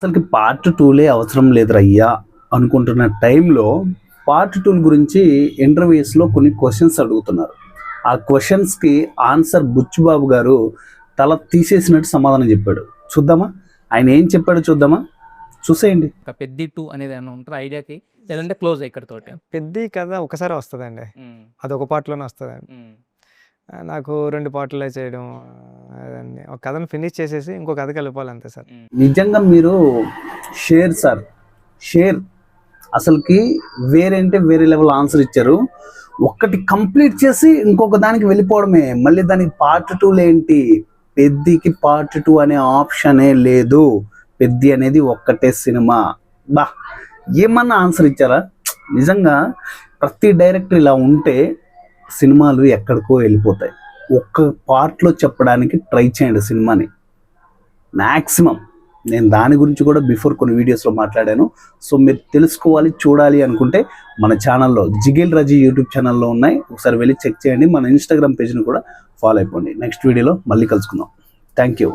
అసలుకి పార్ట్ 2లే అవసరం లేదురయ్యా అనుకుంటున్న టైంలో పార్ట్ 2 గురించి ఇంటర్వ్యూస్లో కొన్ని క్వశ్చన్స్ అడుగుతున్నారు. ఆ క్వశ్చన్స్కి ఆన్సర్ బుచ్చిబాబు గారు తల తీసేసినట్టు సమాధానం చెప్పాడు. చూద్దామా ఆయన ఏం చెప్పాడో చూద్దామా, చూసేయండి. ఒక పెద్ది 2 అనేది ఏమైనా ఉంటుంది ఐడియాకి, లేదంటే క్లోజ్ ఇక్కడితోటి? పెద్ది కథ ఒకసారి వస్తుందండి, అది ఒక పార్ట్లోనే వస్తుందండి. నాకు 2 పార్ట్లో చేయడం అదండి, ఒక కథను ఫినిష్ చేసేసి ఇంకో కథకి వెళ్ళిపోవాలి అంతే సార్. నిజంగా మీరు షేర్ సార్, షేర్ అసలుకి వేరేంటే వేరే లెవెల్ ఆన్సర్ ఇచ్చారు. ఒక్కటి కంప్లీట్ చేసి ఇంకొక దానికి వెళ్ళిపోవడమే, మళ్ళీ దానికి పార్ట్ 2 ఏంటి? పెద్దికి పార్ట్ 2 అనే ఆప్షనే లేదు. పెద్ది అనేది ఒక్కటే సినిమా. బా ఏమన్నా ఆన్సర్ ఇచ్చారా? నిజంగా ప్రతి డైరెక్టర్ ఇలా ఉంటే సినిమాలు ఎక్కడికో వెళ్ళిపోతాయి. ఒక్క పార్ట్లో చెప్పడానికి ట్రై చేయండి సినిమాని మ్యాక్సిమం. నేను దాని గురించి కూడా బిఫోర్ కొన్ని వీడియోస్లో మాట్లాడాను. సో మీరు తెలుసుకోవాలి, చూడాలి అనుకుంటే మన ఛానల్లో జిగేల్ రజీ యూట్యూబ్ ఛానల్లో ఉన్నాయి, ఒకసారి వెళ్ళి చెక్ చేయండి. మన ఇన్స్టాగ్రామ్ పేజ్ని కూడా ఫాలో అయిపోండి. నెక్స్ట్ వీడియోలో మళ్ళీ కలుసుకుందాం. Thank you.